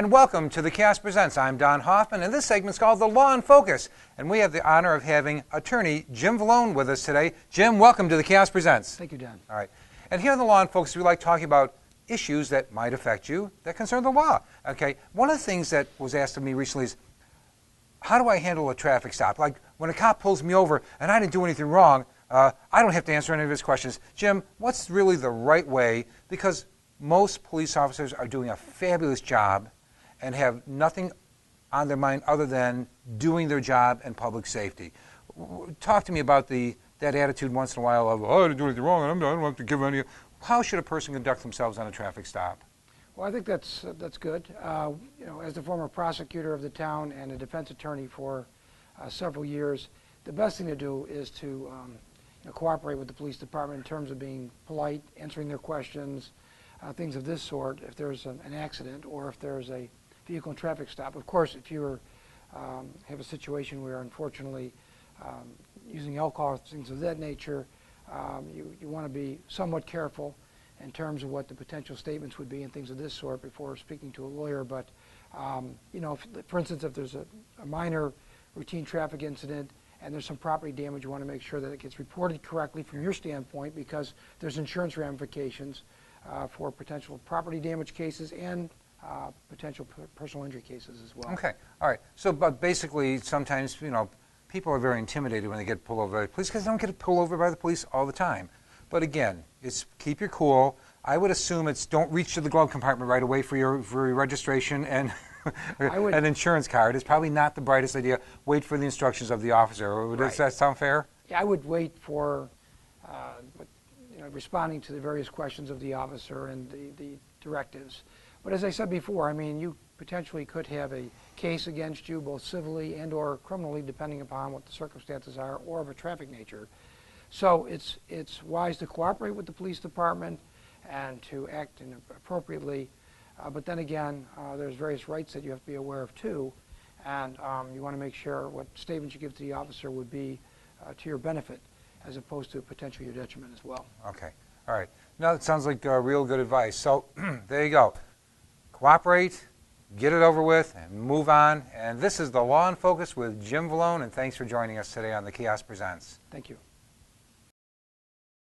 and welcome to the Chaos Presents. I'm Don Hoffman, and this segment's called The Law in Focus. And we have the honor of having attorney Jim Vallone with us today. Jim, welcome to the Chaos Presents. Thank you, Don. All right. And here on The Law in Focus, we like talking about issues that might affect you that concern the law. Okay. One of the things that was asked of me recently is, how do I handle a traffic stop? Like when a cop pulls me over and I didn't do anything wrong, I don't have to answer any of his questions. Jim, what's really the right way? Because most police officers are doing a fabulous job and have nothing on their mind other than doing their job and public safety. Talk to me about that attitude once in a while of, oh, I didn't do anything wrong, I don't have to give any. How should a person conduct themselves on a traffic stop? Well, I think that's good. As the former prosecutor of the town and a defense attorney for several years, the best thing to do is to cooperate with the police department in terms of being polite, answering their questions, things of this sort, if there's an accident or if there's a vehicle and traffic stop. Of course, if you have a situation where, unfortunately, using alcohol or things of that nature, you want to be somewhat careful in terms of what the potential statements would be and things of this sort before speaking to a lawyer. But, for instance, if there's a minor routine traffic incident and there's some property damage, you want to make sure that it gets reported correctly from your standpoint, because there's insurance ramifications for potential property damage cases and potential personal injury cases as well. Okay, all right. So, but basically, sometimes, people are very intimidated when they get pulled over by the police because they don't get pulled over by the police all the time. But again, it's keep your cool. I would assume it's don't reach to the glove compartment right away for your registration and an insurance card. It's probably not the brightest idea. Wait for the instructions of the officer. Does Right. that sound fair? Yeah, I would wait for responding to the various questions of the officer and the directives. But as I said before, you potentially could have a case against you, both civilly and or criminally, depending upon what the circumstances are, or of a traffic nature. So it's wise to cooperate with the police department and to act appropriately. But then again, there's various rights that you have to be aware of too, and you want to make sure what statements you give to the officer would be to your benefit, as opposed to potentially your detriment as well. Okay. All right. Now, that sounds like real good advice. So there you go. Cooperate, get it over with, and move on. And this is The Law in Focus with Jim Vallone, and thanks for joining us today on the Chaos Presents. Thank you.